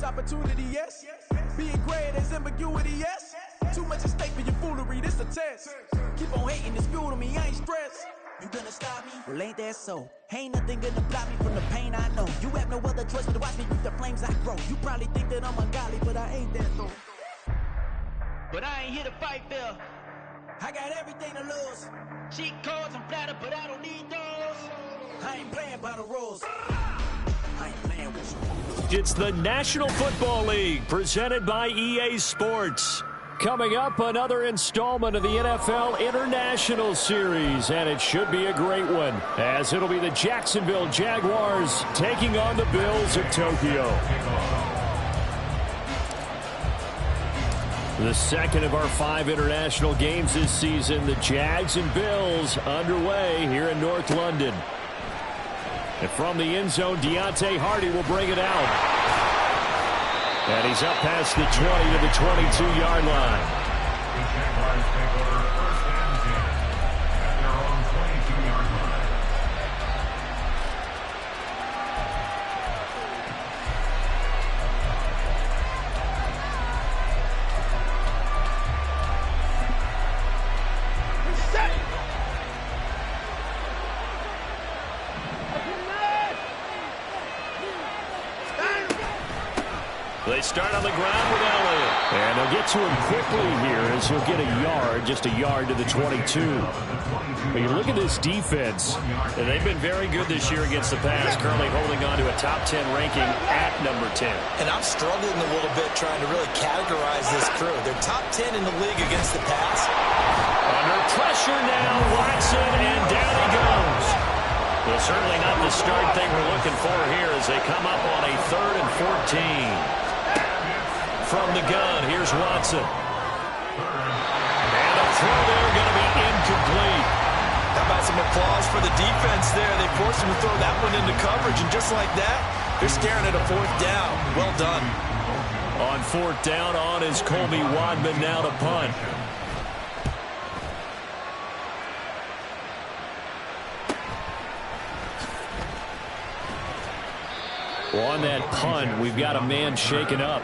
opportunity, yes. Being great is ambiguity, yes. Too much at stake for your foolery, this a test. Keep on hating, it's fuel to me, I ain't stressed. You gonna stop me? Well, ain't that so? Ain't nothing gonna block me from the pain I know. You have no other choice but to watch me reap the flames I grow. You probably think that I'm ungodly, but I ain't that though. But I ain't here to fight fair. I got everything to lose. Cheat codes and flatter, but I don't need those. I ain't playing by the rules. I ain't playing with you. It's the National Football League presented by EA Sports. Coming up, another installment of the NFL International Series, and it should be a great one, as it'll be the Jacksonville Jaguars taking on the Bills of Tokyo. The second of our 5 international games this season, the Jags and Bills underway here in North London. And from the end zone, Deontay Hardy will bring it out. And he's up past the 20 to the 22-yard line. They start on the ground with Elliott. And they'll get to him quickly here as he'll get a yard, just a yard to the 22. But you look at this defense, and they've been very good this year against the pass, currently holding on to a top 10 ranking at number 10. And I'm struggling a little bit trying to really categorize this crew. They're top 10 in the league against the pass. Under pressure now, Watson, and down he goes. Well, certainly not the start thing we're looking for here as they come up on a 3rd and 14. From the gun, here's Watson. And a throw there going to be incomplete. How about some applause for the defense there? They forced him to throw that one into coverage, and just like that, they're staring at a 4th down. Well done. On 4th down, on is Colby Wadman now to punt. Well, on that punt, we've got a man shaken up.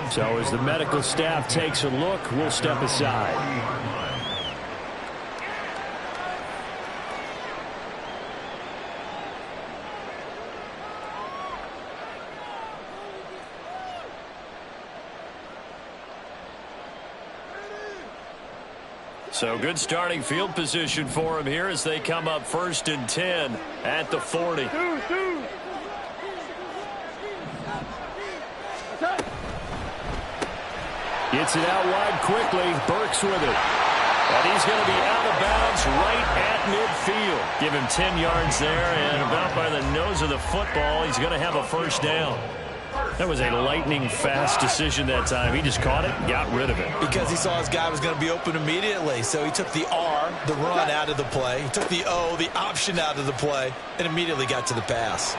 So as the medical staff takes a look, we'll step aside. So good starting field position for him here as they come up 1st and 10 at the 40. Gets it out wide quickly. Burks with it. And he's going to be out of bounds right at midfield. Give him 10 yards there, and about by the nose of the football, he's going to have a 1st down. That was a lightning-fast decision that time. He just caught it and got rid of it. Because he saw his guy was going to be open immediately. So he took the R, the run, out of the play. He took the O, the option, out of the play, and immediately got to the pass.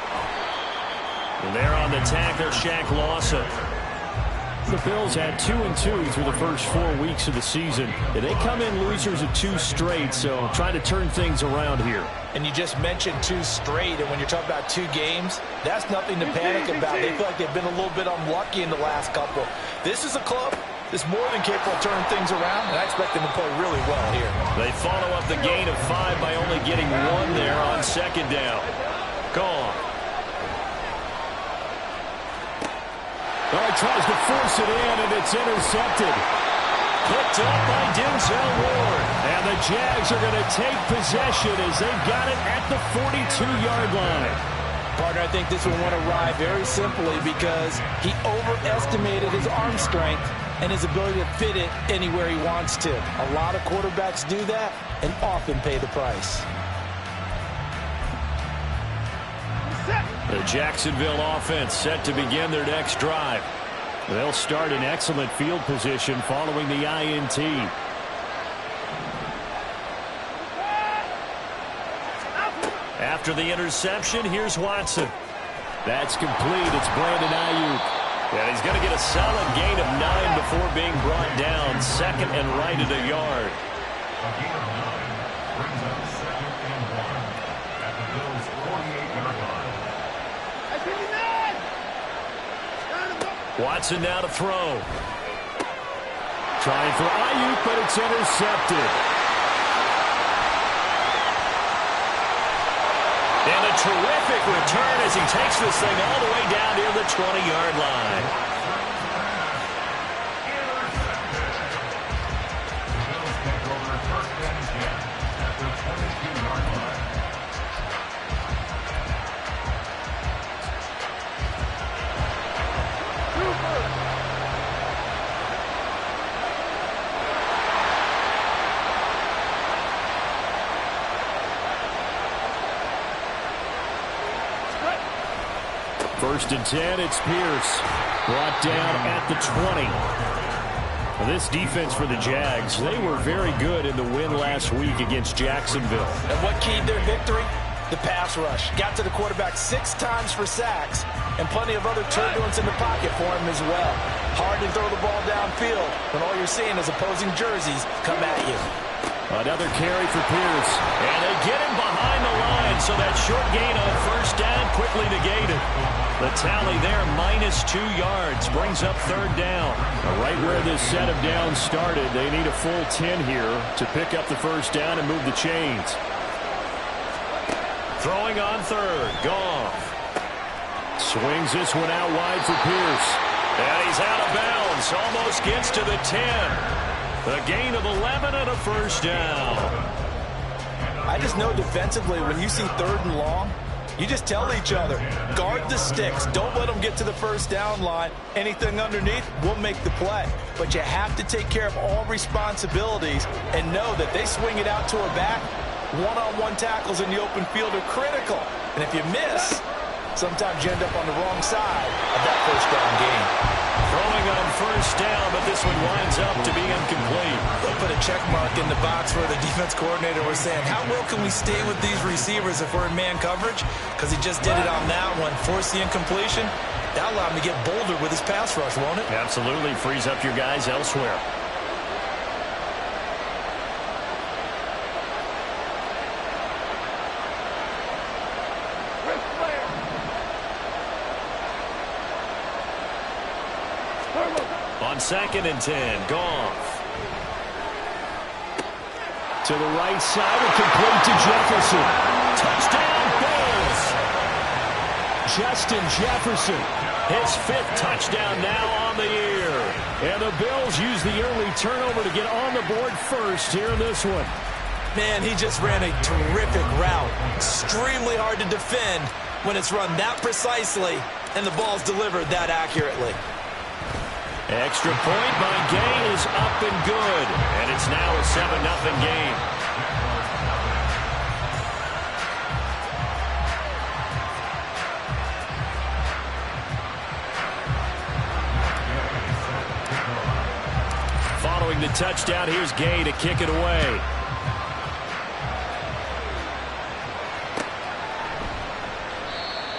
And there on the tackler, Shaq Lawson. The Bills had 2-2 through the first 4 weeks of the season. And they come in losers of 2 straight, so trying to turn things around here. And you just mentioned 2 straight, and when you're talking about 2 games, that's nothing to panic about. They feel like they've been a little bit unlucky in the last couple. This is a club that's more than capable of turning things around, and I expect them to play really well here. They follow up the gain of 5 by only getting 1 there on 2nd down. Gone. Well, he tries to force it in, and it's intercepted. Picked up by Denzel Ward. And the Jags are going to take possession as they've got it at the 42-yard line. Partner, I think this one went awry very simply because he overestimated his arm strength and his ability to fit it anywhere he wants to. A lot of quarterbacks do that and often pay the price. The Jacksonville offense set to begin their next drive. They'll start in excellent field position following the INT. After the interception, here's Watson. That's complete. It's Brandon Ayuk. And he's going to get a solid gain of 9 before being brought down. 2nd and right at a yard. Watson now to throw. Trying for Ayuk, but it's intercepted. And a terrific return as he takes this thing all the way down near the 20-yard line. First and 10, it's Pierce. Brought down at the 20. Well, this defense for the Jags, they were very good in the win last week against Jacksonville. And what keyed their victory? The pass rush. Got to the quarterback 6 times for sacks, and plenty of other turbulence in the pocket for him as well. Hard to throw the ball downfield when all you're seeing is opposing jerseys come at you. Another carry for Pierce. And they get him behind the line, so that short gain on first down quickly negated. The tally there, -2 yards, brings up third down. Right where this set of downs started, they need a full 10 here to pick up the first down and move the chains. Throwing on third, Goff. Swings this one out wide for Pierce. And he's out of bounds, almost gets to the 10. A gain of 11 and a first down. I just know defensively, when you see third and long, you just tell each other, guard the sticks. Don't let them get to the first down line. Anything underneath will make the play. But you have to take care of all responsibilities and know that they swing it out to a back. One-on-one tackles in the open field are critical. And if you miss, sometimes you end up on the wrong side of that first down game. Throwing on first down, but this one winds up to be incomplete. They'll put a check mark in the box where the defense coordinator was saying, how well can we stay with these receivers if we're in man coverage? Because he just did it on that one. Force the incompletion. That'll allow him to get bolder with his pass rush, won't it? Absolutely. Frees up your guys elsewhere. On second and 10, Goff. To the right side and complete to Jefferson. Touchdown, Bills. Justin Jefferson, his 5th touchdown now on the year. And the Bills use the early turnover to get on the board first here in this one. Man, he just ran a terrific route. Extremely hard to defend when it's run that precisely and the ball's delivered that accurately. Extra point by Gay is up and good. And it's now a 7-0 game. Following the touchdown, here's Gay to kick it away.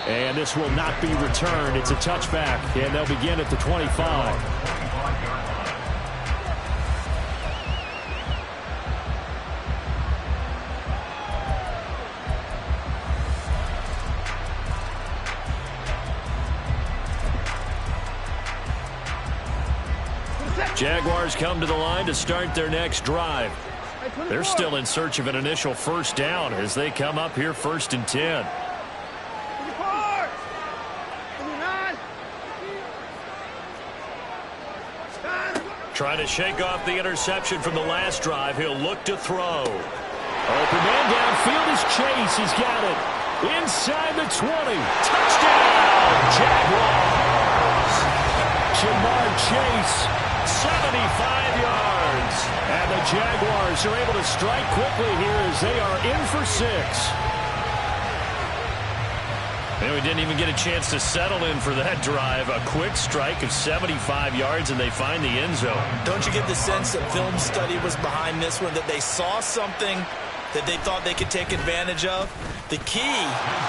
And this will not be returned. It's a touchback, and they'll begin at the 25. Jaguars come to the line to start their next drive. They're still in search of an initial first down as they come up here first and 10. Trying to shake off the interception from the last drive. He'll look to throw. Open man downfield is Chase. He's got it. Inside the 20. Touchdown, Jaguars. Jamar Chase, 75 yards. And the Jaguars are able to strike quickly here as they are in for 6. And we didn't even get a chance to settle in for that drive. A quick strike of 75 yards, and they find the end zone. Don't you get the sense that film study was behind this one, that they saw something that they thought they could take advantage of. The key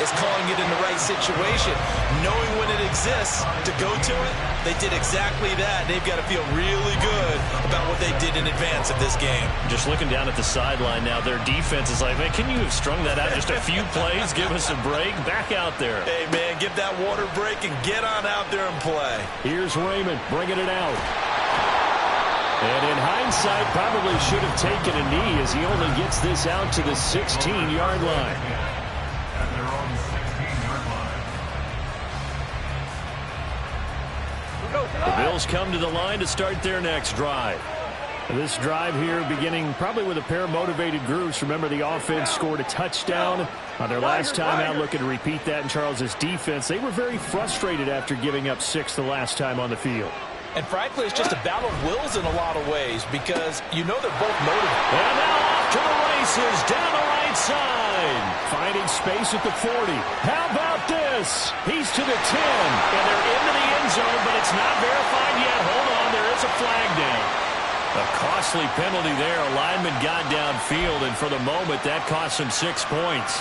is calling it in the right situation, knowing when it exists to go to it. They did exactly that. They've got to feel really good about what they did in advance of this game. Just looking down at the sideline now, their defense is like, man, can you have strung that out just a few plays? Give us a break. Back out there. Hey, man, give that water break and get on out there and play. Here's Raymond bringing it out. And in hindsight, probably should have taken a knee as he only gets this out to the 16-yard line. The Bills come to the line to start their next drive. This drive here beginning probably with a pair of motivated groups. Remember, the offense scored a touchdown on their last time out, looking to repeat that in Charles's defense. They were very frustrated after giving up 6 the last time on the field. And frankly, it's just a battle of wills in a lot of ways because you know they're both motivated. And now off to the races down the right side. Finding space at the 40. How about this? He's to the 10. And they're into the end zone, but it's not verified yet. Hold on, there is a flag down. A costly penalty there. A lineman got downfield, and for the moment, that cost him 6 points.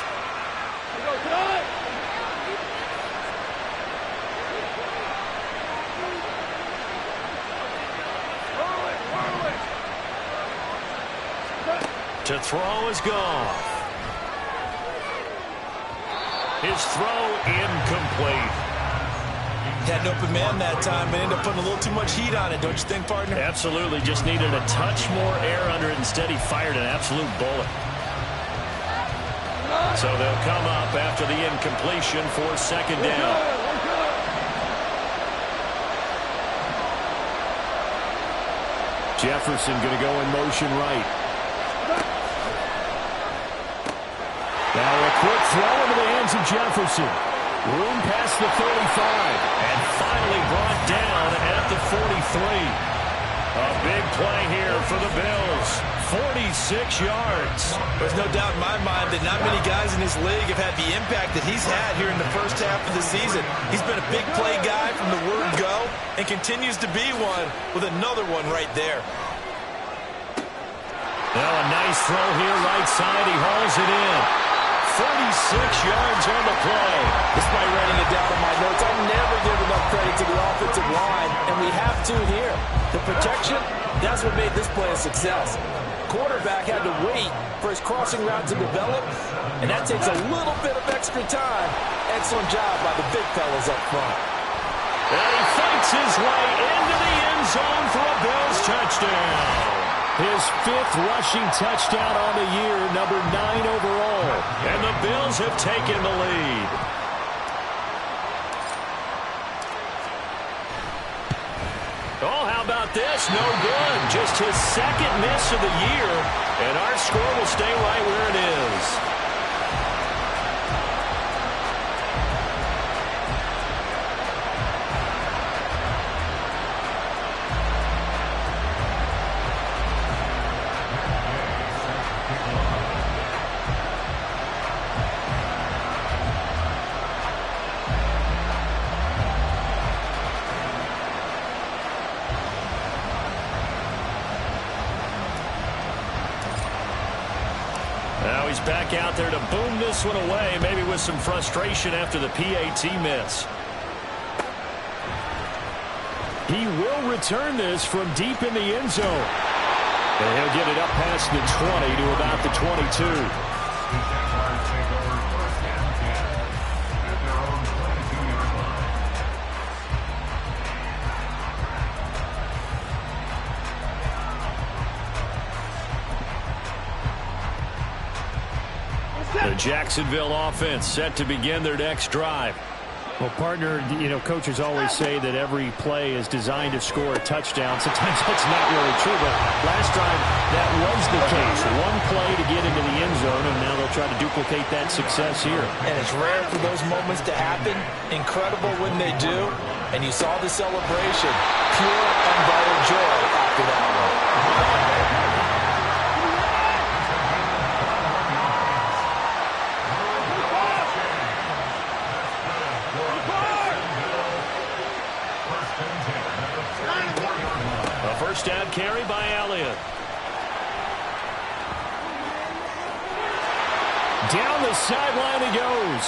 To throw is gone. His throw incomplete. Had an open man that time, but ended up putting a little too much heat on it, don't you think, partner? Absolutely. Just needed a touch more air under it. Instead, he fired an absolute bullet. So they'll come up after the incompletion for second down. Jefferson going to go in motion right. Now a quick throw into the hands of Jefferson. Room past the 35. And finally brought down at the 43. A big play here for the Bills. 46 yards. There's no doubt in my mind that not many guys in this league have had the impact that he's had here in the first half of the season. He's been a big play guy from the word go and continues to be one with another one right there. Now a nice throw here right side. He hauls it in. 46 yards on the play. Despite writing it down in my notes, I never give enough credit to the offensive line, and we have to here. The protection, that's what made this play a success. Quarterback had to wait for his crossing route to develop, and that takes a little bit of extra time. Excellent job by the big fellas up front. And he fights his way into the end zone for a Bills touchdown. His 5th rushing touchdown on the year, number 9 overall. And the Bills have taken the lead. Oh, how about this? No good. Just his 2nd miss of the year. And our score will stay right where it is. He's back out there to boom this one away, maybe with some frustration after the PAT miss. He will return this from deep in the end zone. And he'll get it up past the 20 to about the 22. The Jacksonville offense set to begin their next drive. Well, partner, coaches always say that every play is designed to score a touchdown. Sometimes that's not really true, but last drive that was the case. One play to get into the end zone, and now they'll try to duplicate that success here. And it's rare for those moments to happen. Incredible when they do. And you saw the celebration. Pure, unbridled joy after that one. First down carry by Elliott. Down the sideline he goes.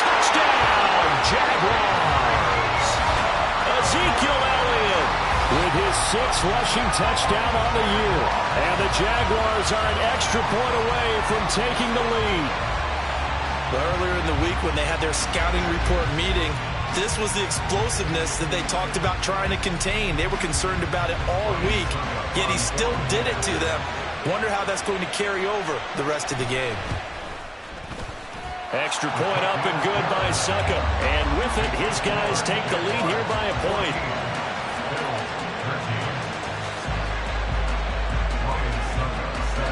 Touchdown, Jaguars. Ezekiel Elliott with his 6th rushing touchdown on the year. And the Jaguars are an extra point away from taking the lead. Earlier in the week when they had their scouting report meeting, this was the explosiveness that they talked about trying to contain. They were concerned about it all week, yet he still did it to them. Wonder how that's going to carry over the rest of the game. Extra point up and good by Succa. And with it, his guys take the lead here by a point.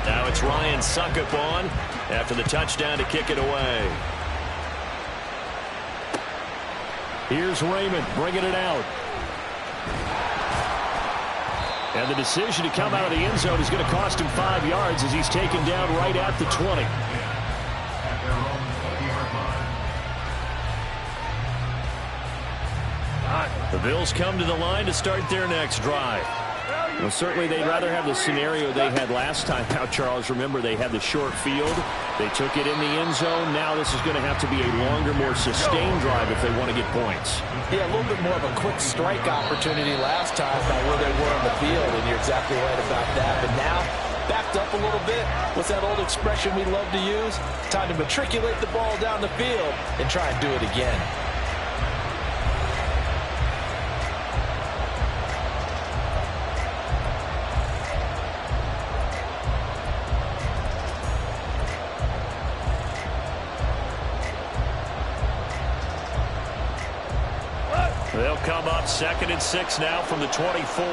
Now it's Ryan Suckup on after the touchdown to kick it away. Here's Raymond bringing it out. And the decision to come out of the end zone is going to cost him 5 yards as he's taken down right at the 20. The Bills come to the line to start their next drive. Well, certainly they'd rather have the scenario they had last time out, Charles. Remember, they had the short field. They took it in the end zone. Now this is going to have to be a longer, more sustained drive if they want to get points. Yeah, a little bit more of a quick strike opportunity last time by where they were on the field, and you're exactly right about that. But now, backed up a little bit. What's that old expression we love to use? Time to matriculate the ball down the field and try and do it again. They'll come up 2nd and 6 now from the 24.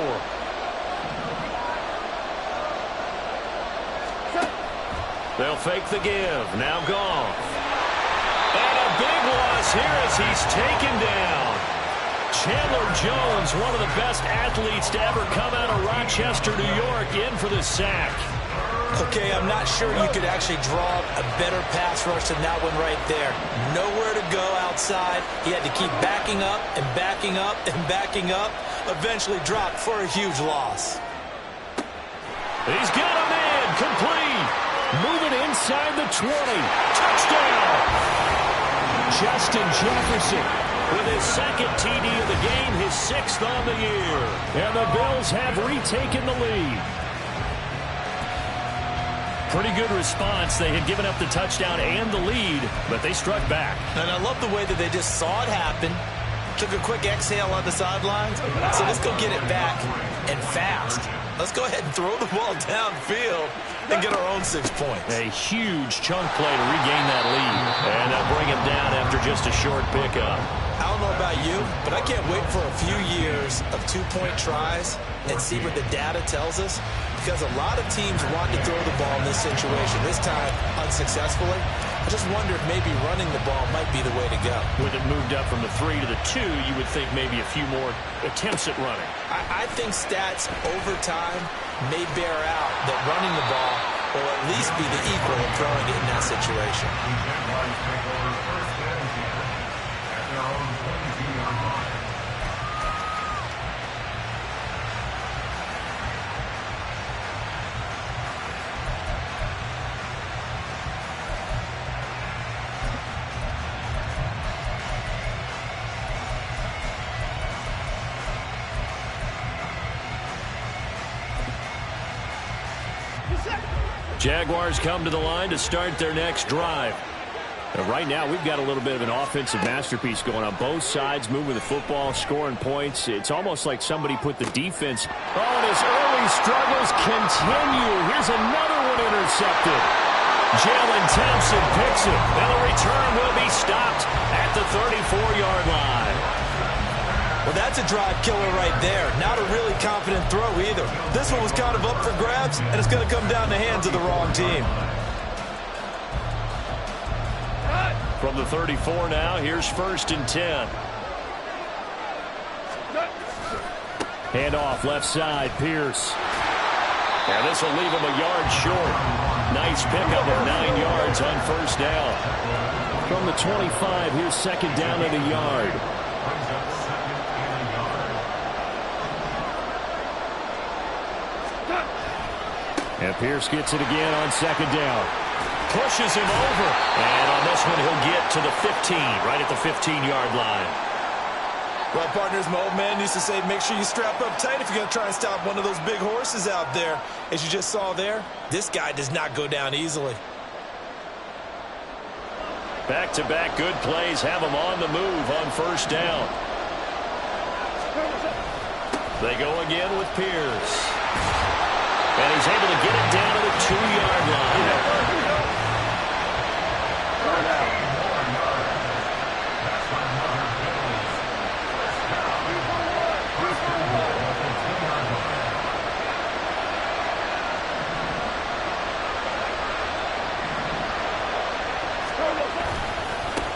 They'll fake the give. Now Goff. And a big loss here as he's taken down. Chandler Jones, one of the best athletes to ever come out of Rochester, New York, in for the sack. Okay, I'm not sure you could actually draw a better pass rush than that one right there. Nowhere to go outside. He had to keep backing up and backing up and backing up. Eventually dropped for a huge loss. He's got a man complete. Moving inside the 20. Touchdown. Justin Jefferson with his 2nd TD of the game, his 6th on the year. And the Bills have retaken the lead. Pretty good response. They had given up the touchdown and the lead, but they struck back. And I love the way that they just saw it happen, took a quick exhale on the sidelines. So let's go get it back and fast. Let's go ahead and throw the ball downfield and get our own 6 points. A huge chunk play to regain that lead. And they'll bring him down after just a short pickup. I don't know about you, but I can't wait for a few years of 2-point tries and see what the data tells us. Because a lot of teams want to throw the ball in this situation. This time, unsuccessfully. I just wonder if maybe running the ball might be the way to go. With it moved up from the 3 to the 2, you would think maybe a few more attempts at running. I think stats over time may bear out that running the ball will at least be the equal of throwing it in that situation. Jaguars come to the line to start their next drive. Right now, we've got a little bit of an offensive masterpiece going on. Both sides moving the football, scoring points. It's almost like somebody put the defense. Oh, and his early struggles continue. Here's another one intercepted. Jalen Thompson picks it, and the return will be stopped at the 34-yard line. Well, that's a drive killer right there. Not a really confident throw either. This one was kind of up for grabs, and it's going to come down the hands of the wrong team. From the 34 now, here's 1st and 10. Handoff left side, Pierce. And this will leave him a yard short. Nice pickup of 9 yards on 1st down. From the 25, here's 2nd down at a yard. And Pierce gets it again on 2nd down. pushes him over. And on this one, he'll get to the 15, right at the 15-yard line. Well, partners, my old man used to say, make sure you strap up tight if you're going to try and stop one of those big horses out there. As you just saw there, this guy does not go down easily. Back-to-back good plays have him on the move on first down. They go again with Pierce. And he's able to get it down to the 2-yard line.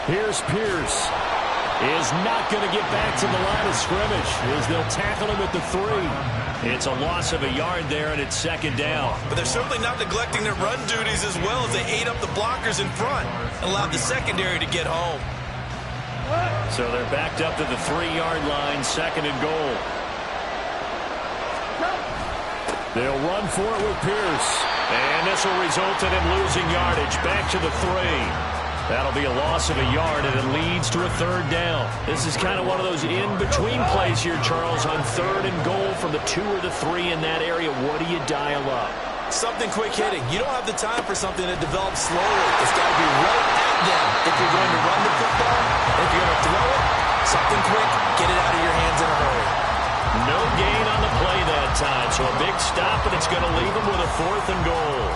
Here's Pierce. Is not going to get back to the line of scrimmage as they'll tackle him at the 3. It's a loss of a yard there, and it's second down. But they're certainly not neglecting their run duties as well as they ate up the blockers in front and allowed the secondary to get home. So they're backed up to the 3-yard line, second and goal. They'll run for it with Pierce. And this will result in him losing yardage back to the 3. That'll be a loss of a yard, and it leads to a third down. This is kind of one of those in-between plays here, Charles, on third and goal from the 2 or the 3 in that area. What do you dial up? Something quick hitting. You don't have the time for something that develops slowly. It's got to be right at them. If you're going to run the football, if you're going to throw it, something quick, get it out of your hands in a hurry. No gain on the play that time, so a big stop, and it's going to leave them with a 4th and goal.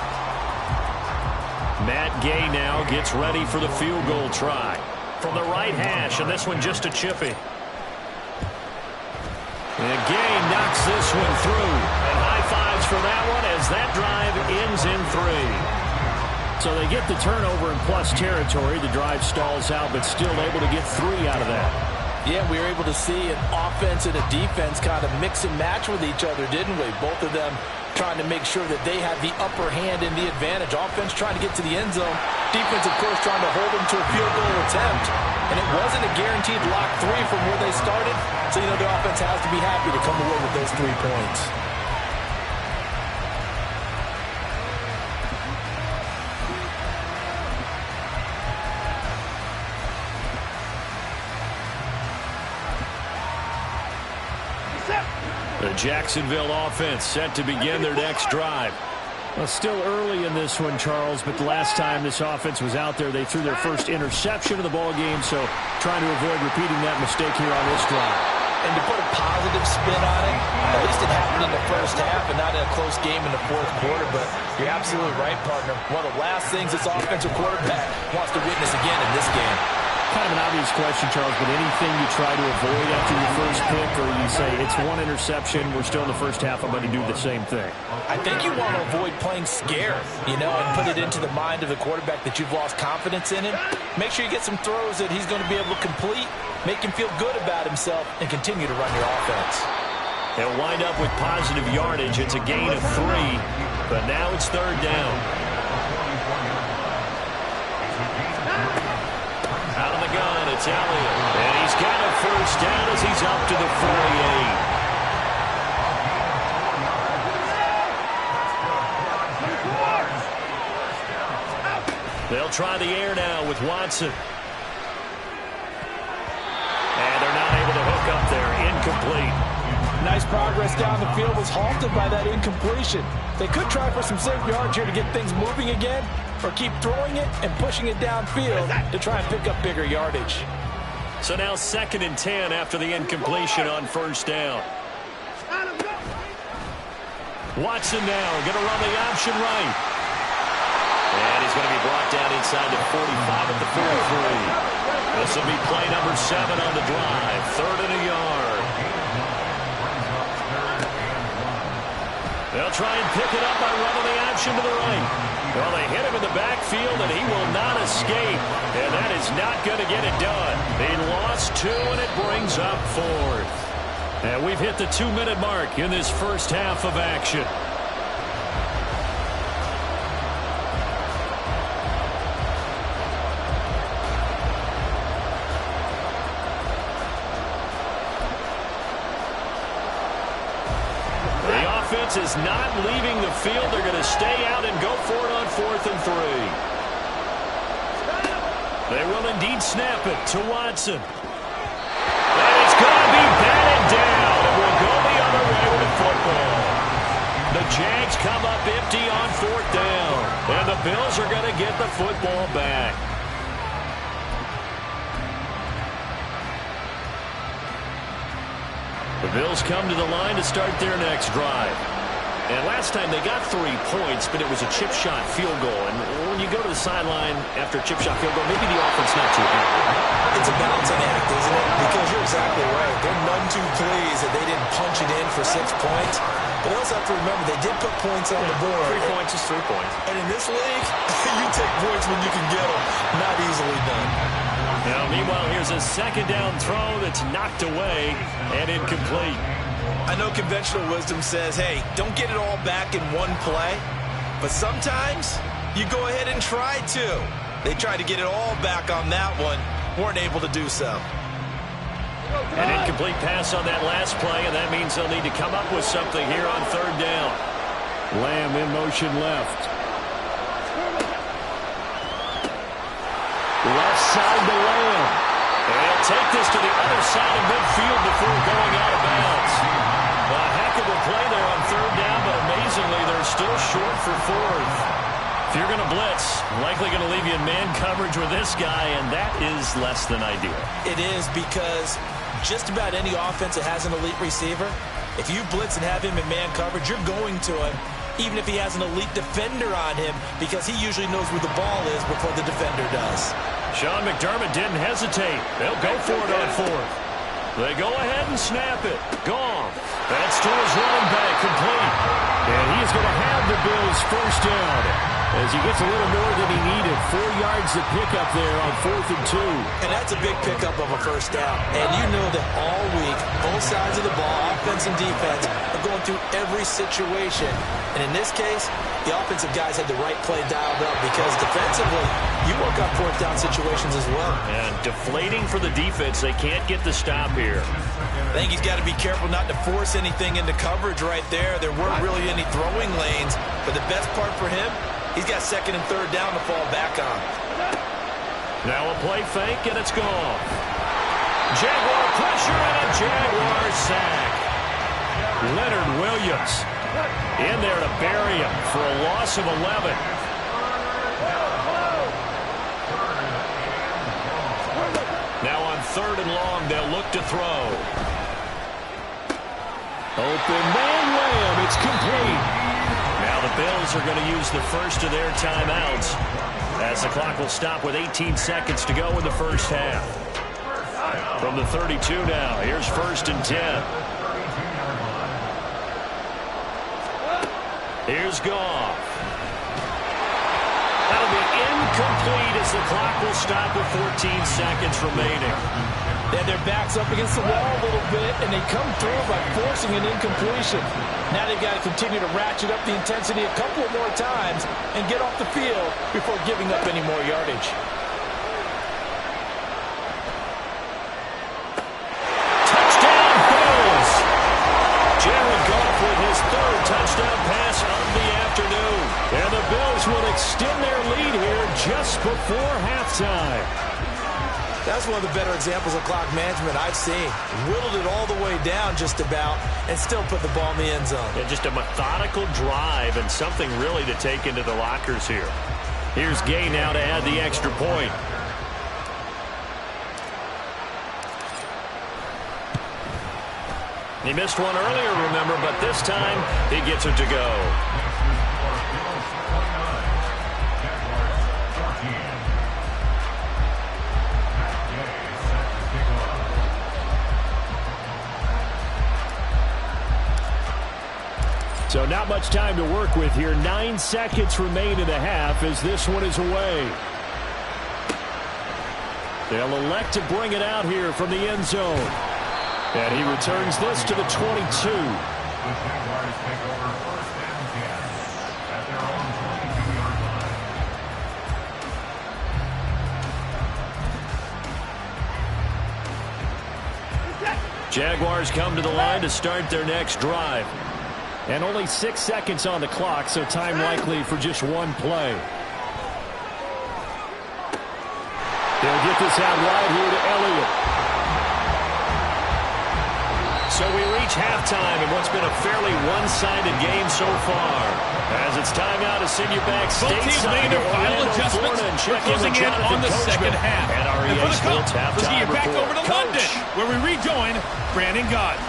Matt Gay now gets ready for the field goal try. From the right hash, and this one just a chippy. And Gay knocks this one through. And high fives for that one as that drive ends in 3. So they get the turnover in plus territory. The drive stalls out, but still able to get 3 out of that. Yeah, we were able to see an offense and a defense kind of mix and match with each other, didn't we? Both of them trying to make sure that they have the upper hand and the advantage. Offense trying to get to the end zone. Defense, of course, trying to hold them to a field goal attempt. And it wasn't a guaranteed lock 3 from where they started. So, you know, the offense has to be happy to come away with those 3 points. The Jacksonville offense set to begin their next drive. Well, still early in this one, Charles, but the last time this offense was out there, they threw their first interception of the ball game, so trying to avoid repeating that mistake here on this drive. And to put a positive spin on it, at least it happened in the first half and not in a close game in the 4th quarter, but you're absolutely right, partner. One of the last things this offensive quarterback wants to witness again in this game. Kind of an obvious question, Charles, but anything you try to avoid after your first pick, or you say it's 1 interception, we're still in the first half, I'm going to do the same thing? I think you want to avoid playing scared, you know, and put it into the mind of the quarterback that you've lost confidence in him. Make sure you get some throws that he's going to be able to complete, make him feel good about himself, and continue to run your offense. They'll wind up with positive yardage. It's a gain of 3, but now it's third down. Out of the gun, it's Elliott. And he's got a first down as he's up to the 48. They'll try the air now with Watson. And they're not able to hook up there. Incomplete. Nice progress down the field was halted by that incompletion. They could try for some safe yards here to get things moving again, or keep throwing it and pushing it downfield to try and pick up bigger yardage. So now 2nd and 10 after the incompletion on first down. Watson now going to run the option right. And he's going to be brought down inside the 45 at the 43. This will be play number 7 on the drive. 3rd and a yard. They'll try and pick it up by running the option to the right. Well, they hit him in the backfield, and he will not escape. And that is not going to get it done. They lost 2, and it brings up 4th. And we've hit the 2-minute mark in this first half of action. Is not leaving the field. They're going to stay out and go for it on 4th and 3. They will indeed snap it to Watson. And it's going to be batted down. And we'll go the other way with the football. The Jags come up empty on 4th down. And the Bills are going to get the football back. The Bills come to the line to start their next drive. And last time they got 3 points, but it was a chip shot field goal. And when you go to the sideline after a chip shot field goal, maybe the offense not too happy. It's a balancing act, isn't it? Because you're exactly right. They're none too pleased that they didn't punch it in for 6 points. But also have to remember, they did put points on the board. 3 points is 3 points. And in this league, you take points when you can get them. Not easily done. Now, meanwhile, here's a 2nd down throw that's knocked away and incomplete. I know conventional wisdom says, hey, don't get it all back in one play. But sometimes you go ahead and try to. They tried to get it all back on that one. Weren't able to do so. An incomplete pass on that last play, and that means they'll need to come up with something here on 3rd down. Lamb in motion left. Left side to Lamb. And he'll take this to the other side of midfield before going out of bounds. A heck of a play there on 3rd down, but amazingly, they're still short for 4th. If you're going to blitz, likely going to leave you in man coverage with this guy, and that is less than ideal. It is, because just about any offense that has an elite receiver, if you blitz and have him in man coverage, you're going to him, even if he has an elite defender on him, because he usually knows where the ball is before the defender does. Sean McDermott didn't hesitate. They'll go for it on 4th. They go ahead and snap it. Gone. That's to his running back, complete. And he is going to have the Bills' 1st down as he gets a little more than he needed. 4 yards to pick up there on 4th and 2. And that's a big pickup of a 1st down. And you know that all week, both sides of the ball, offense and defense, are going through every situation. And in this case, the offensive guys had the right play dialed up, because defensively, you work on 4th down situations as well. And deflating for the defense. They can't get the stop here. I think he's got to be careful not to force anything into coverage right there. There weren't really any throwing lanes, but the best part for him, he's got 2nd and 3rd down to fall back on. Now a play fake, and it's gone. Jaguar pressure and a Jaguar sack. Leonard Williams in there to bury him for a loss of 11. Now on 3rd and long, they'll look to throw. Open man, Lamb. It's complete. Now the Bills are going to use the first of their timeouts, as the clock will stop with 18 seconds to go in the 1st half. From the 32 now, here's 1st and 10. Here's Goff. That'll be incomplete as the clock will stop with 14 seconds remaining. They had their backs up against the wall a little bit, and they come through by forcing an incompletion. Now they've got to continue to ratchet up the intensity a couple more times and get off the field before giving up any more yardage. Touchdown, Bills! Jared Goff with his 3rd touchdown pass of the afternoon. And the Bills will extend their lead here just before halftime. That's one of the better examples of clock management I've seen. Whittled it all the way down just about and still put the ball in the end zone. Yeah, just a methodical drive and something really to take into the lockers here. Here's Gay now to add the extra point. He missed one earlier, remember, but this time he gets it to go. So not much time to work with here. 9 seconds remain in the half as this one is away. They'll elect to bring it out here from the end zone. And he returns this to the 22. Jaguars come to the line to start their next drive. And only 6 seconds on the clock, so time likely for just one play. He'll They'll get this out wide here to Elliott. So we reach halftime in what's been a fairly one-sided game so far. As it's time now to send you back stateside. Both teams making their final adjustments. We're closing in on the second half. And for the Cubs, let's get you back report. over to Coach. London, where we rejoin Brandon Gott.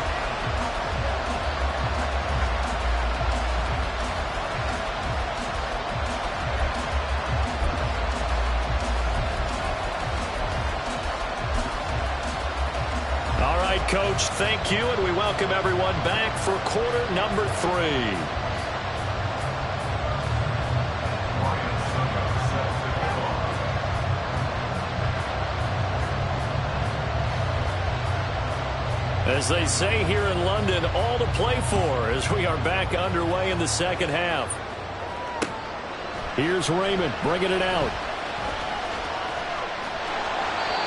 All right, Coach, thank you, and we welcome everyone back for quarter number 3. As they say here in London, all to play for as we are back underway in the second half. Here's Raymond bringing it out.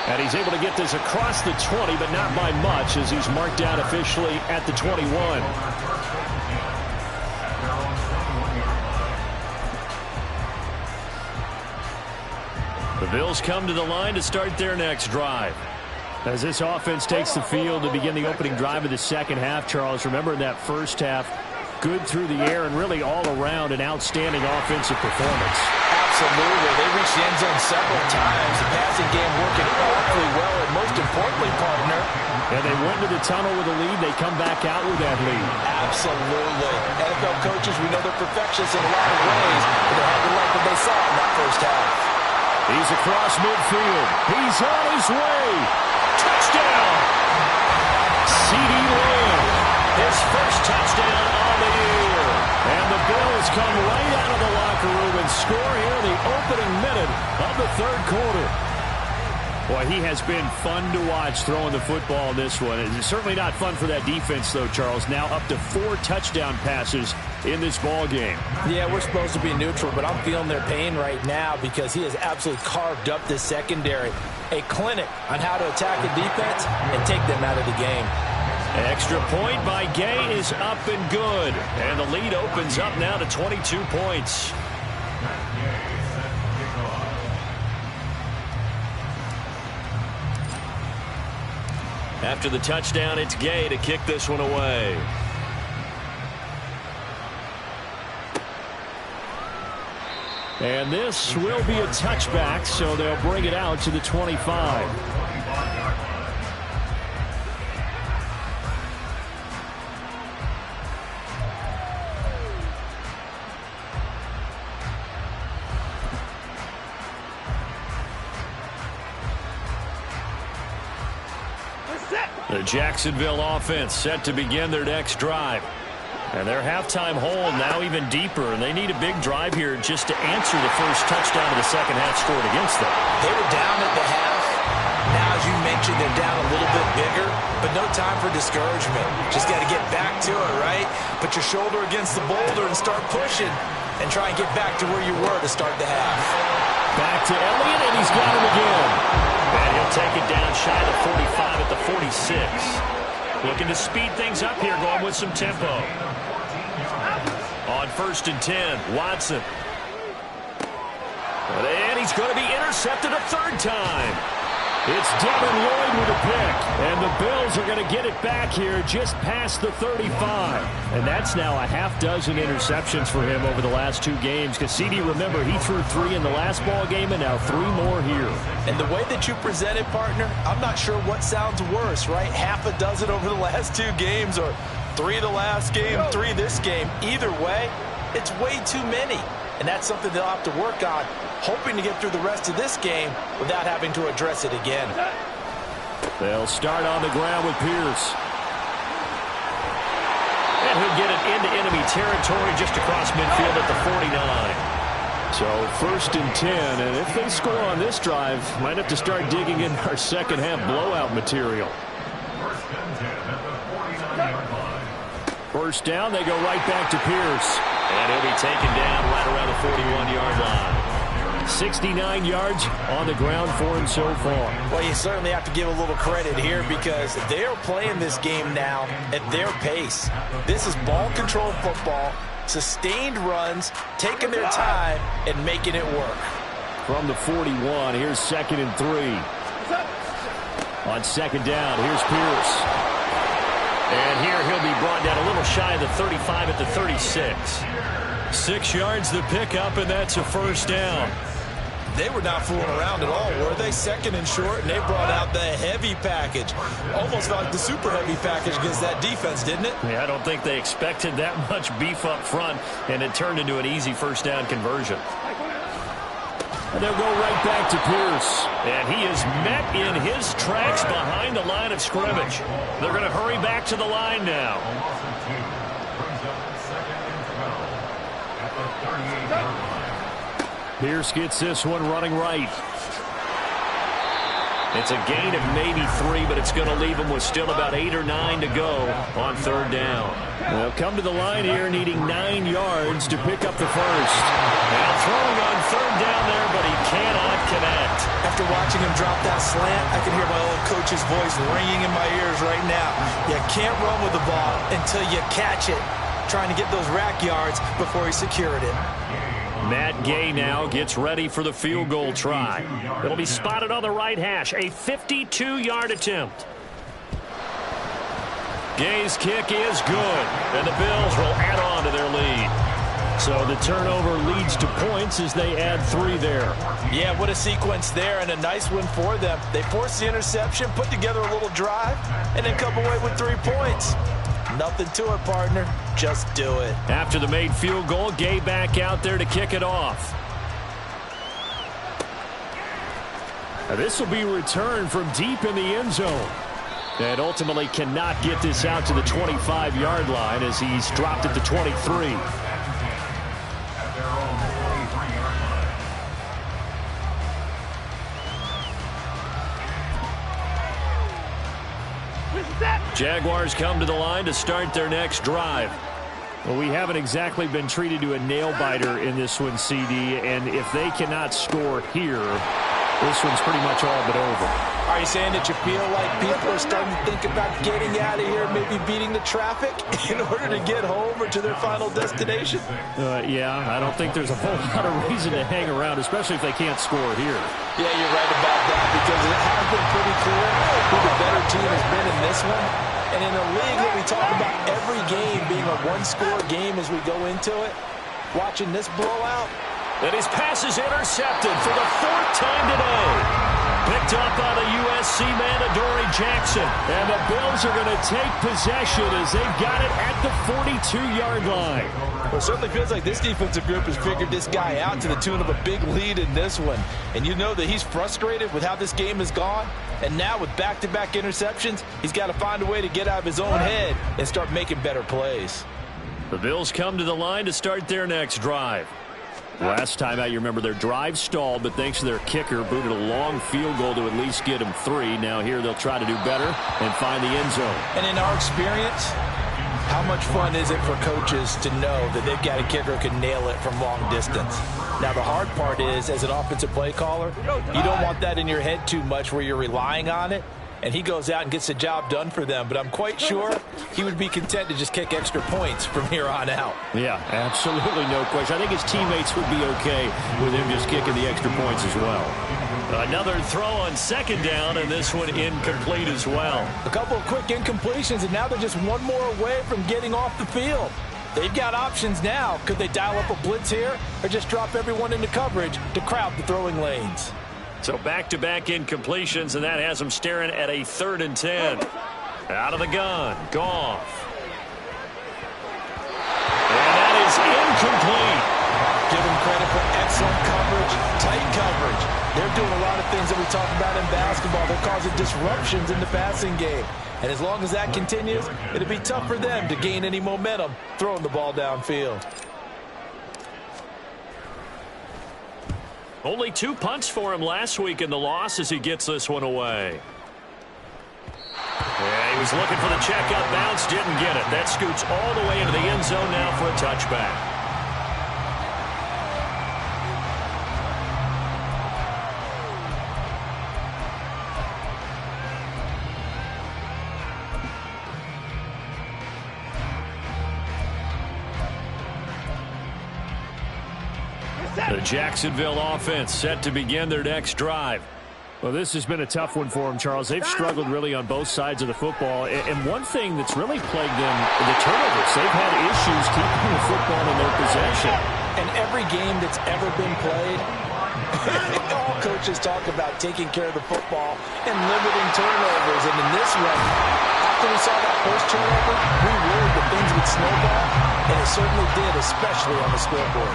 And he's able to get this across the 20, but not by much, as he's marked out officially at the 21. The Bills come to the line to start their next drive. As this offense takes the field to begin the opening drive of the second half, Charles, remember in that first half, good through the air and really all around an outstanding offensive performance. Absolutely. They reached the end zone several times. The passing game working awfully well, and most importantly, partner. And they went to the tunnel with a lead. They come back out with that lead. Absolutely. NFL coaches, we know they're perfectionists in a lot of ways, but they had to like what they saw in that first half. He's across midfield. He's on his way. Touchdown! C.D. Lamb, his first touchdown on the year. And the Bills come right out of the locker room and score here in the opening minute of the third quarter. Boy, he has been fun to watch throwing the football in this one. It's certainly not fun for that defense, though, Charles. Now up to 4 touchdown passes in this ball game. Yeah, we're supposed to be neutral, but I'm feeling their pain right now because he has absolutely carved up this secondary. A clinic on how to attack a defense and take them out of the game. Extra point by Gay is up and good. And the lead opens up now to 22 points. After the touchdown, it's Gay to kick this one away. And this will be a touchback, so they'll bring it out to the 25. The Jacksonville offense set to begin their next drive. And their halftime hole now even deeper, and they need a big drive here just to answer the first touchdown of the second half scored against them. They were down at the half. Now, as you mentioned, they're down a little bit bigger, but no time for discouragement. Just got to get back to it, right? Put your shoulder against the boulder and start pushing and try and get back to where you were to start the half. Back to Elliott, and he's got him again. And he'll take it down shy of the 45 at the 46. Looking to speed things up here, going with some tempo. On 1st and 10, Watson. And he's going to be intercepted a third time. It's Devin Lloyd with a pick. And the Bills are going to get it back here just past the 35. And that's now a half dozen interceptions for him over the last 2 games. Because CD, remember, he threw 3 in the last ball game and now 3 more here. And the way that you presented, partner, I'm not sure what sounds worse, right? Half a dozen over the last 2 games or 3 the last game, 3 this game. Either way, it's way too many. And that's something they'll have to work on, hoping to get through the rest of this game without having to address it again. They'll start on the ground with Pierce. And he'll get it into enemy territory just across midfield at the 49. So 1st and 10, and if they score on this drive, might have to start digging in our second half blowout material. First down, they go right back to Pierce. And he'll be taken down right around the 41-yard line. 69 yards on the ground for him so far. Well, you certainly have to give a little credit here because they're playing this game now at their pace. This is ball control football, sustained runs, taking their time, and making it work. from the 41. Here's 2nd and 3. On 2nd down, here's Pierce. And here he'll be brought down a little shy of the 35 at the 36. 6 yards the pickup, and that's a 1st down. They were not fooling around at all, were they? 2nd and short, and they brought out the heavy package. Almost like the super heavy package against that defense, didn't it? Yeah, I don't think they expected that much beef up front, and it turned into an easy 1st down conversion. And they'll go right back to Pierce. And he is met in his tracks behind the line of scrimmage. They're going to hurry back to the line now. Pierce gets this one running right. It's a gain of maybe 3, but it's going to leave him with still about 8 or 9 to go on 3rd down. They'll come to the line here needing 9 yards to pick up the 1st. Now throwing on 3rd down there, but he cannot connect. After watching him drop that slant, I can hear my old coach's voice ringing in my ears right now. You can't run with the ball until you catch it. Trying to get those rack yards before he secured it. Matt Gay now gets ready for the field goal try. It'll be spotted on the right hash. A 52-yard attempt. Gay's kick is good, and the Bills will add on to their lead. So the turnover leads to points as they add 3 there. Yeah, what a sequence there, and a nice win for them. They forced the interception, put together a little drive, and then come away with 3 points. Nothing to it, partner. Just do it. After the made field goal, Gay back out there to kick it off. Now this will be returned from deep in the end zone. And ultimately cannot get this out to the 25-yard line as he's dropped at the 23. Jaguars come to the line to start their next drive. Well, we haven't exactly been treated to a nail-biter in this one, CD, and if they cannot score here, this one's pretty much all but over. Are you saying that you feel like people are starting to think about getting out of here, maybe beating the traffic in order to get home or to their final destination? Yeah, I don't think there's a whole lot of reason to hang around, especially if they can't score here. Yeah, you're right about that, because it has been pretty clear who the better team has been in this one. And in a league that we talk about every game being a one-score game as we go into it, watching this blowout. And his pass is intercepted for the 4th time today. Picked up by the USC man, Adoree Jackson. And the Bills are going to take possession as they've got it at the 42-yard line. Well, it certainly feels like this defensive group has figured this guy out to the tune of a big lead in this one. And you know that he's frustrated with how this game has gone. And now with back-to-back interceptions, he's got to find a way to get out of his own head and start making better plays. The Bills come to the line to start their next drive. Last time out, you remember their drive stalled, but thanks to their kicker, booted a long field goal to at least get them 3. Now here they'll try to do better and find the end zone. And in our experience, how much fun is it for coaches to know that they've got a kicker who can nail it from long distance? Now the hard part is, as an offensive play caller, you don't want that in your head too much where you're relying on it. And he goes out and gets the job done for them. But I'm quite sure he would be content to just kick extra points from here on out. Yeah, absolutely no question. I think his teammates would be okay with him just kicking the extra points as well. Another throw on 2nd down, and this one incomplete as well. A couple of quick incompletions, and now they're just one more away from getting off the field. They've got options now. Could they dial up a blitz here or just drop everyone into coverage to crowd the throwing lanes? So back-to-back incompletions, and that has them staring at a 3rd and 10. Out of the gun, Goff. And that is incomplete. Give them credit for excellent coverage, tight coverage. They're doing a lot of things that we talk about in basketball. They're causing disruptions in the passing game. And as long as that continues, it'll be tough for them to gain any momentum throwing the ball downfield. Only 2 punts for him last week in the loss as he gets this one away. Yeah, he was looking for the check-up bounce, didn't get it. That scoots all the way into the end zone now for a touchback. The Jacksonville offense set to begin their next drive. Well, this has been a tough one for them, Charles. They've struggled really on both sides of the football. And one thing that's really plagued them, the turnovers. They've had issues keeping the football in their possession. And every game that's ever been played, all coaches talk about taking care of the football and limiting turnovers. And in this one, after we saw that first turnover, we worried that things would snowball, and it certainly did, especially on the scoreboard.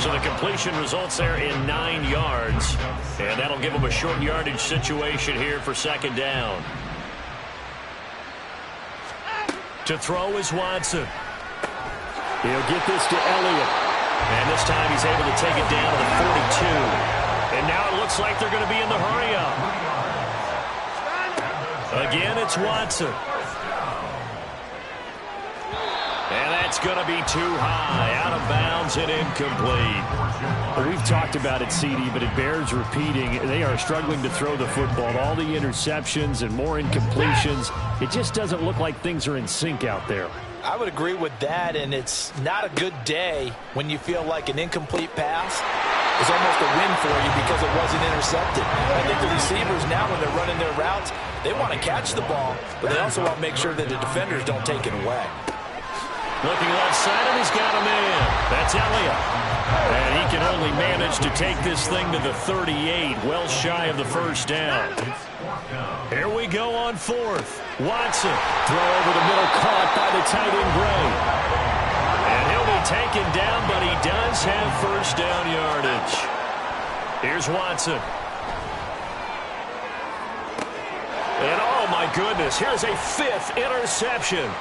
So the completion results there in 9 yards, and that'll give them a short yardage situation here for second down. To throw is Watson. He'll get this to Elliott. And this time he's able to take it down to the 42. And now it looks like they're going to be in the hurry-up. Again, it's Watson. And that's going to be too high. Out of bounds and incomplete. Well, we've talked about it, CD, but it bears repeating. They are struggling to throw the football. All the interceptions and more incompletions. It just doesn't look like things are in sync out there. I would agree with that, and it's not a good day when you feel like an incomplete pass is almost a win for you because it wasn't intercepted. I think the receivers now, when they're running their routes, they want to catch the ball, but they also want to make sure that the defenders don't take it away. Looking left side, and he's got him in. That's Elliott. And he can only manage to take this thing to the 38, well shy of the first down. Here we go on fourth. Watson. Throw over the middle, caught by the tight end, Gray. And he'll be taken down, but he does have first down yardage. Here's Watson. And oh my goodness, here's a 5th interception.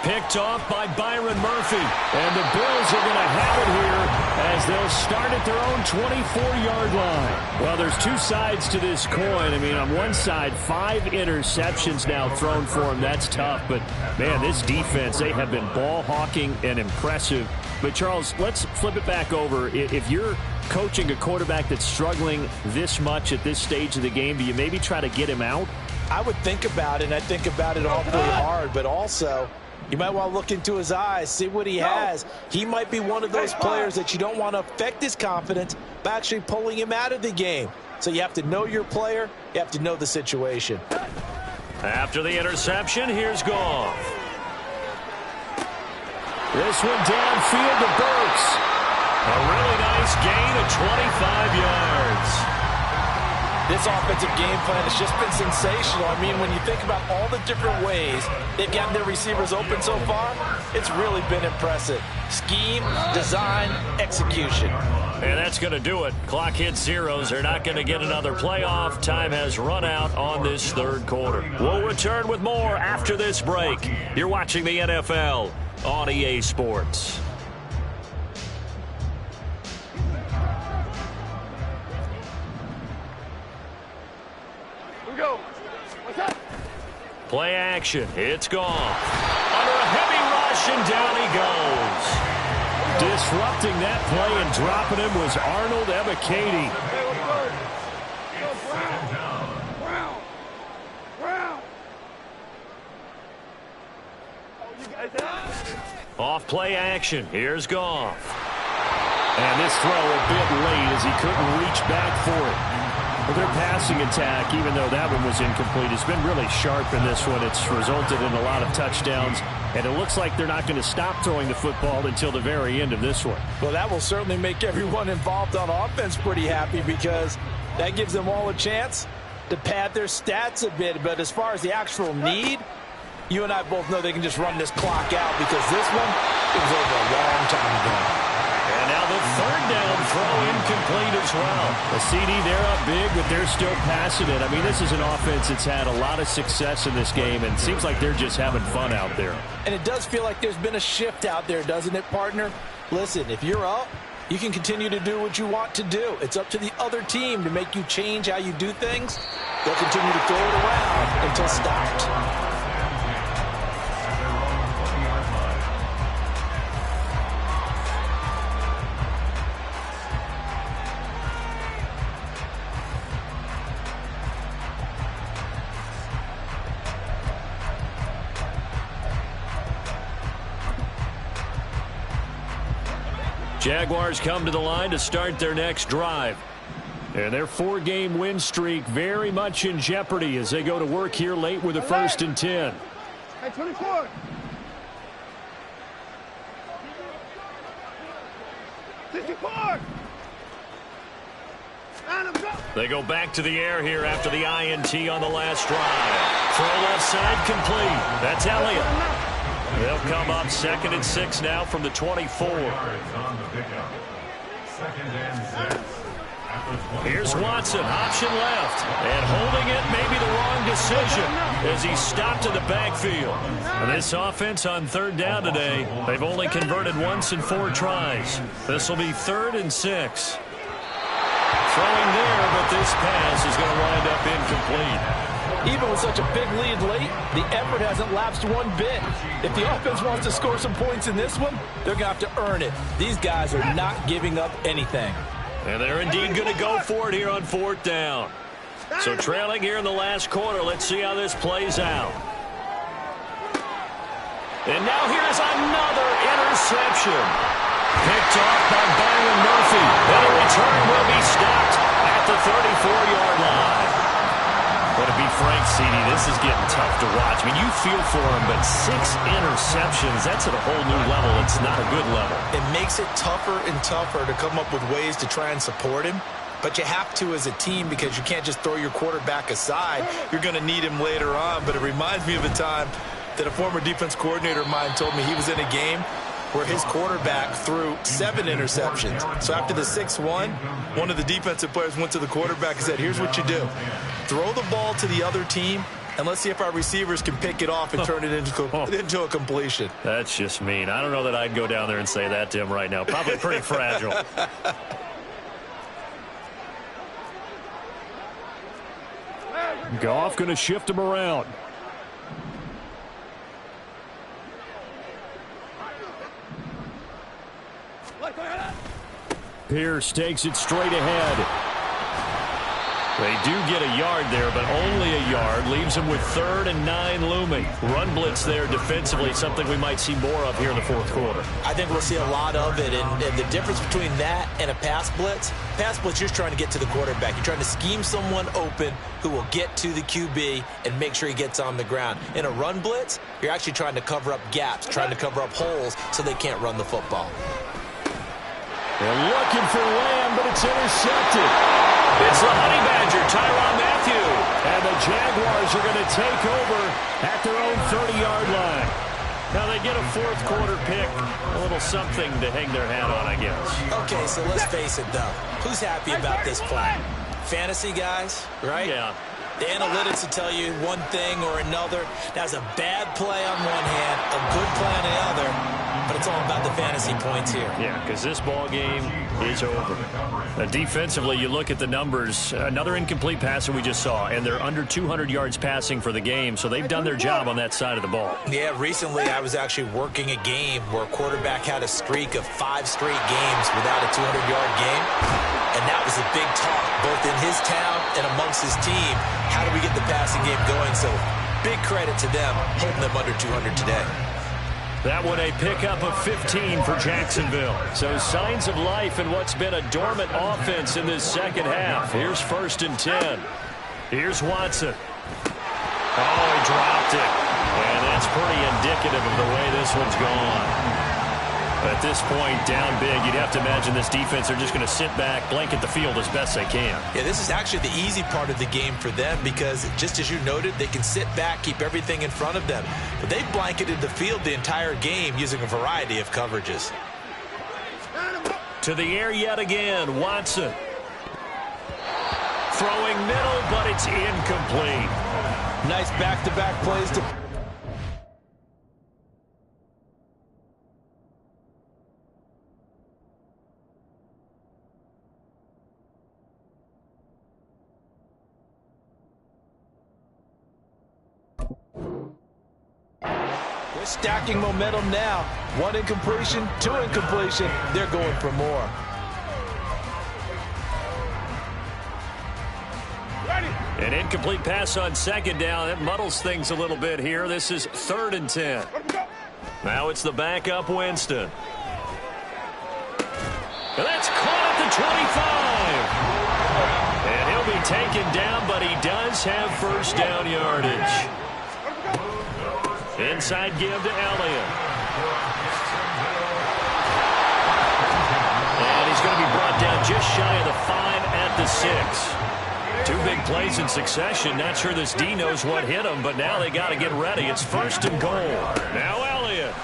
Picked off by Byron Murphy. And the Bills are going to have it here as they'll start at their own 24-yard line. Well, there's two sides to this coin. I mean, on one side, 5 interceptions now thrown for them. That's tough. But, man, this defense, they have been ball hawking and impressive. But, Charles, let's flip it back over. If you're coaching a quarterback that's struggling this much at this stage of the game, do you maybe try to get him out? I would think about it, and I think about it awfully hard, but also you might want to look into his eyes, see what he has. He might be one of those players that you don't want to affect his confidence by actually pulling him out of the game. So you have to know your player. You have to know the situation. After the interception, here's Goff. This one downfield to Burks. A really nice gain of 25 yards. This offensive game plan has just been sensational. I mean, when you think about all the different ways they've gotten their receivers open so far, it's really been impressive. Scheme, design, execution. And that's going to do it. Clock hits zeros. They're not going to get another playoff. Time has run out on this third quarter. We'll return with more after this break. You're watching the NFL on EA Sports. Play action. It's gone. Under a heavy rush, and down he goes. Disrupting that play and dropping him was Arnold Ebiketie. Off play action. Here's Goff. And this throw a bit late as he couldn't reach back for it. Well, their passing attack, even though that one was incomplete, has been really sharp in this one. It's resulted in a lot of touchdowns, and it looks like they're not going to stop throwing the football until the very end of this one. Well, that will certainly make everyone involved on offense pretty happy because that gives them all a chance to pad their stats a bit. But as far as the actual need, you and I both know they can just run this clock out because this one was over a long time ago. And now the third down throw incomplete as well. The CD, they're up big, but they're still passing it. I mean, this is an offense that's had a lot of success in this game, and it seems like they're just having fun out there. And it does feel like there's been a shift out there, doesn't it, partner? Listen, if you're up, you can continue to do what you want to do. It's up to the other team to make you change how you do things. They'll continue to throw it around until stopped. Jaguars come to the line to start their next drive. And their 4-game win streak very much in jeopardy as they go to work here late with a 1st and 10. Hey, 24. 64. They go back to the air here after the INT on the last drive. Throw left side complete. That's Elliott. They'll come up 2nd and 6 now from the 24. Here's Watson, option left, and holding it may be the wrong decision as he stopped in the backfield. And this offense on 3rd down today, they've only converted once in 4 tries. This will be 3rd and 6. Throwing there, but this pass is going to wind up incomplete. Even with such a big lead late, the effort hasn't lapsed one bit. If the offense wants to score some points in this one, they're going to have to earn it. These guys are not giving up anything. And they're indeed going to go for it here on 4th down. So trailing here in the last quarter, let's see how this plays out. And now here's another interception. Picked off by Byron Murphy. And a return will be stopped at the 34-yard line. But to be frank, CD, this is getting tough to watch. I mean, you feel for him, but 6 interceptions, that's at a whole new level. It's not a good level. It makes it tougher and tougher to come up with ways to try and support him. But you have to as a team because you can't just throw your quarterback aside. You're going to need him later on. But it reminds me of a time that a former defense coordinator of mine told me he was in a game where his quarterback threw 7 interceptions. So after the 6-1, one of the defensive players went to the quarterback and said, here's what you do. Throw the ball to the other team, and let's see if our receivers can pick it off and turn it into a completion. That's just mean. I don't know that I'd go down there and say that to him right now. Probably pretty fragile. Goff going to shift him around. Pierce takes it straight ahead. They do get a yard there, but only a yard. Leaves them with 3rd and 9 looming. Run blitz there defensively, something we might see more of here in the 4th quarter. I think we'll see a lot of it, and the difference between that and a pass blitz, you're trying to get to the quarterback. You're trying to scheme someone open who will get to the QB and make sure he gets on the ground. In a run blitz, you're actually trying to cover up gaps, trying to cover up holes so they can't run the football. They're looking for Lamb, but it's intercepted. It's the Honey Badger, Tyrann Mathieu. And the Jaguars are going to take over at their own 30-yard line. Now they get a 4th quarter pick. A little something to hang their hat on, I guess. Okay, so let's face it, though. Who's happy about this play? Fantasy guys, right? Yeah. The analytics will tell you one thing or another. That's a bad play on one hand, a good play on the other. But it's all about the fantasy points here. Yeah, because this ball game is over. Defensively, you look at the numbers. Another incomplete pass that we just saw, and they're under 200 yards passing for the game, so they've done their job on that side of the ball. Yeah, recently I was actually working a game where a quarterback had a streak of 5 straight games without a 200-yard game, and that was a big talk, both in his town and amongst his team. How do we get the passing game going? So big credit to them holding them under 200 today. That one a pickup of 15 for Jacksonville. So signs of life in what's been a dormant offense in this second half. Here's 1st and 10. Here's Watson. Oh, he dropped it. And that's pretty indicative of the way this one's gone. At this point, down big, you'd have to imagine this defense are just going to sit back, blanket the field as best they can. Yeah, this is actually the easy part of the game for them because, just as you noted, they can sit back, keep everything in front of them. But they've blanketed the field the entire game using a variety of coverages. To the air yet again, Watson. Throwing middle, but it's incomplete. Nice back-to-back plays to... They're stacking momentum now. 1 incompletion, 2 incompletion. They're going for more. An incomplete pass on 2nd down. That muddles things a little bit here. This is 3rd and 10. Now it's the backup Winston. And that's caught at the 25. And he'll be taken down, but he does have first down yardage. Inside give to Elliott. And he's going to be brought down just shy of the 5 at the 6. 2 big plays in succession. Not sure this D knows what hit him, but now they got to get ready. It's first and goal. Now Elliott.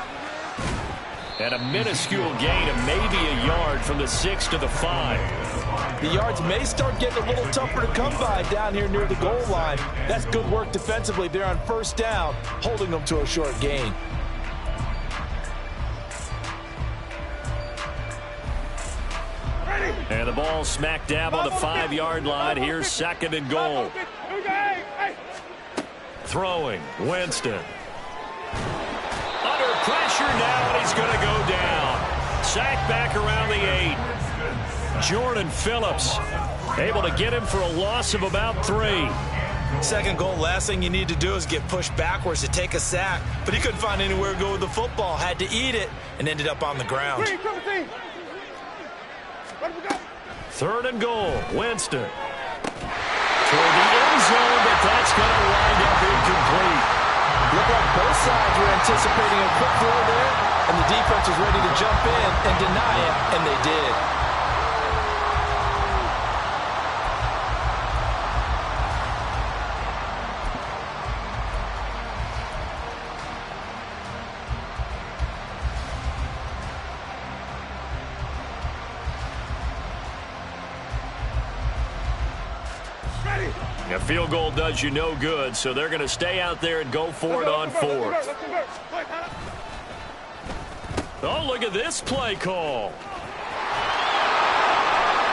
And a minuscule gain of maybe a yard from the 6 to the 5. The yards may start getting a little tougher to come by down here near the goal line. That's good work defensively. They're on first down, holding them to a short gain. And the ball smack dab on the 5-yard line. Here's second and goal. Throwing, Winston. Under pressure now, and he's going to go down. Sacked back around the 8. Jordan Phillips able to get him for a loss of about 3. Second goal, last thing you need to do is get pushed backwards to take a sack. But he couldn't find anywhere to go with the football. Had to eat it and ended up on the ground. Third and goal, Winston. Toward the end zone, but that's going to wind up incomplete. Looked like both sides were anticipating a quick throw there, and the defense was ready to jump in and deny it, and they did. A field goal does you no good, so they're going to stay out there and go for it on 4th. Oh, look at this play call.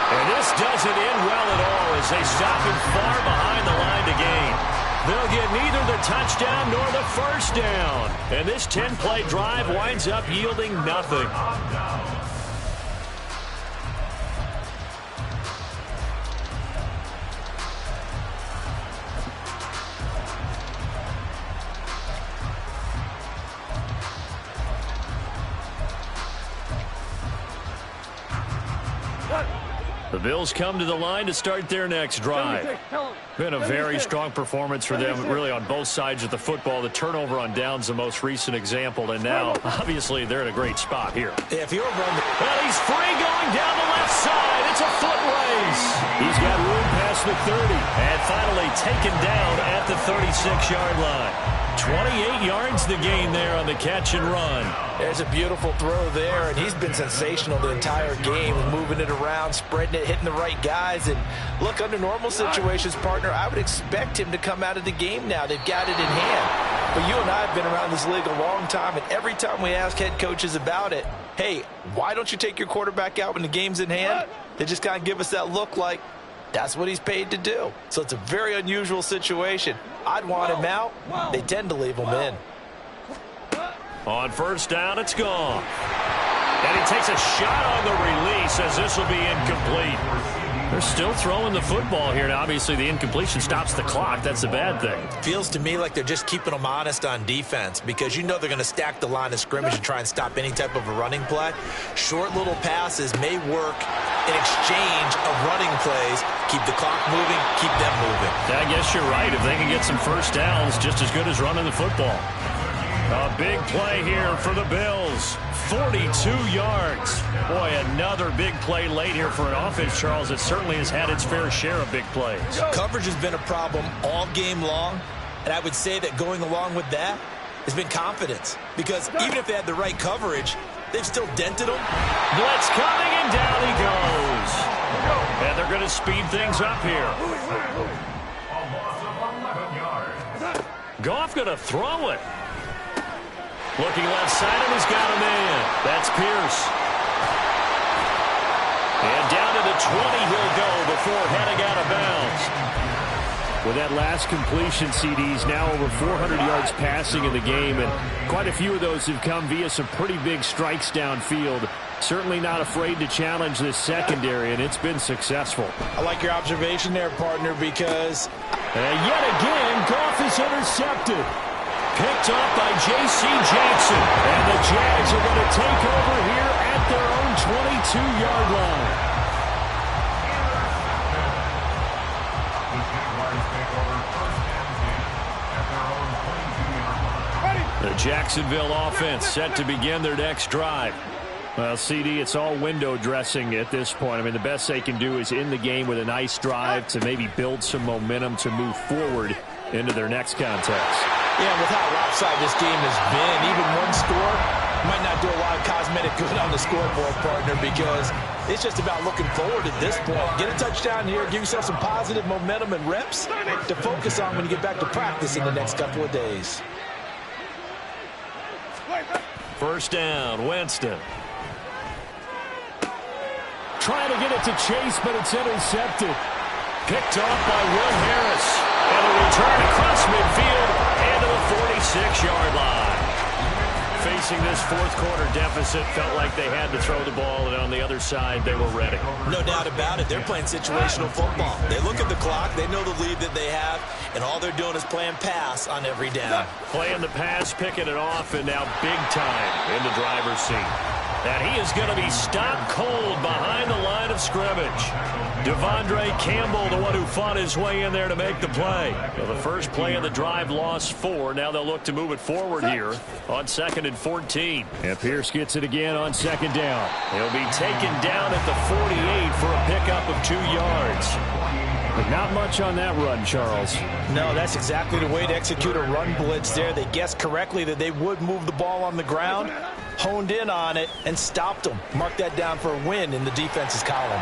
And this doesn't end well at all as they stop him far behind the line to gain. They'll get neither the touchdown nor the first down. And this 10-play drive winds up yielding nothing. The Bills come to the line to start their next drive. Been a very strong performance for them, really, on both sides of the football. The turnover on downs, the most recent example, and now, obviously, they're in a great spot here. Yeah, if you're running, well, he's free going down the left side. It's a foot race. He's got room past the 30, and finally taken down at the 36-yard line. 28 yards the gain there on the catch and run. There's a beautiful throw there, and he's been sensational the entire game, moving it around, spreading it, hitting the right guys. And look, under normal situations, partner, I would expect him to come out of the game now. They've got it in hand. But you and I have been around this league a long time, and every time we ask head coaches about it, hey, why don't you take your quarterback out when the game's in hand? They just kind of give us that look like, that's what he's paid to do. So it's a very unusual situation. I'd want him out. They tend to leave him in. On first down, it's gone. And he takes a shot on the release as this will be incomplete. They're still throwing the football here. Now, obviously, the incompletion stops the clock. That's a bad thing. Feels to me like they're just keeping them honest on defense because you know they're going to stack the line of scrimmage and try and stop any type of a running play. Short little passes may work in exchange of running plays. Keep the clock moving, keep them moving. I guess you're right. If they can get some first downs, just as good as running the football. A big play here for the Bills. 42 yards. Boy, another big play late here for an offense, Charles, that certainly has had its fair share of big plays. Coverage has been a problem all game long, and I would say that going along with that has been confidence. Because even if they had the right coverage, they've still dented them. Blitz coming, and down he goes. And they're going to speed things up here. Goff going to throw it. Looking left side, and he's got a man. That's Pierce. And down to the 20 he'll go before heading out of bounds. With that last completion, CD's now over 400 yards passing in the game, and quite a few of those have come via some pretty big strikes downfield. Certainly not afraid to challenge this secondary, and it's been successful. I like your observation there, partner, because... And yet again, Goff is intercepted. Picked off by J.C. Jackson. And the Jags are going to take over here at their own 22-yard line. The Jacksonville offense set to begin their next drive. Well, CD, it's all window dressing at this point. I mean, the best they can do is end the game with a nice drive to maybe build some momentum to move forward into their next contest. Yeah, with how lopsided this game has been, even one score might not do a lot of cosmetic good on the scoreboard, partner, because it's just about looking forward at this point. Get a touchdown here, give yourself some positive momentum and reps to focus on when you get back to practice in the next couple of days. First down, Winston. Trying to get it to Chase, but it's intercepted. Picked off by Will Harris. And a return across midfield and to the 46-yard line. Facing this fourth quarter deficit, felt like they had to throw the ball, and on the other side, they were ready. No doubt about it. They're playing situational football. They look at the clock, they know the lead that they have, and all they're doing is playing pass on every down. Playing the pass, picking it off, and now big time in the driver's seat. And he is going to be stopped cold behind the line of scrimmage. Devondre Campbell, the one who fought his way in there to make the play. Well, the first play of the drive lost 4. Now they'll look to move it forward here on 2nd and 14. And Pierce gets it again on 2nd down. He'll be taken down at the 48 for a pickup of 2 yards. But not much on that run, Charles. No, that's exactly the way to execute a run blitz there. They guessed correctly that they would move the ball on the ground, honed in on it, and stopped them. Mark that down for a win in the defense's column.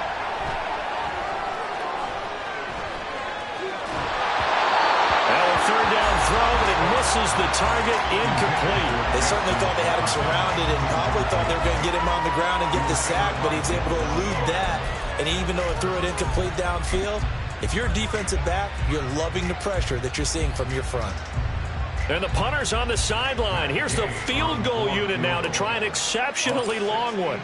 Third down throw, but it misses the target, incomplete. They certainly thought they had him surrounded and probably thought they were going to get him on the ground and get the sack, but he was able to elude that. And even though it threw it incomplete downfield, if you're a defensive back, you're loving the pressure that you're seeing from your front. And the punter's on the sideline. Here's the field goal unit now to try an exceptionally long one.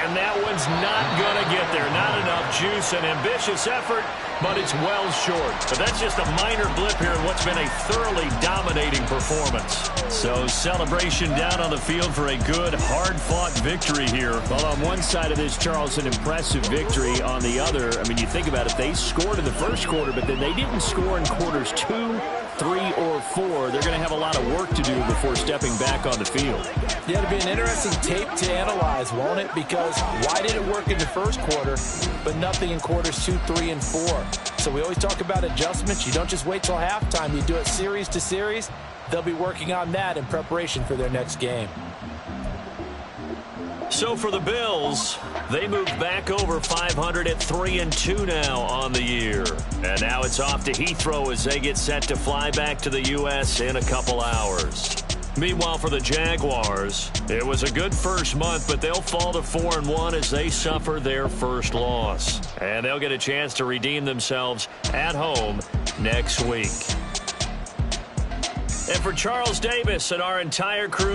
And that one's not going to get there. Not enough juice. An ambitious effort, but it's well short. But that's just a minor blip here in what's been a thoroughly dominating performance. So celebration down on the field for a good, hard-fought victory here. Well, on one side of this, Charles, an impressive victory. On the other, I mean, you think about it, they scored in the first quarter, but then they didn't score in quarters 2, 3, or 4. They're going to have a lot of work to do before stepping back on the field. Yeah, it'll be an interesting tape to analyze, won't it? Because why did it work in the first quarter, but nothing in quarters 2, 3, and 4? So we always talk about adjustments. You don't just wait till halftime. You do it series to series. They'll be working on that in preparation for their next game. So for the Bills, they moved back over 500 at 3-2 now on the year. And now it's off to Heathrow as they get set to fly back to the U.S. in a couple hours. Meanwhile, for the Jaguars, it was a good first month, but they'll fall to 4-1 as they suffer their first loss. And they'll get a chance to redeem themselves at home next week. And for Charles Davis and our entire crew,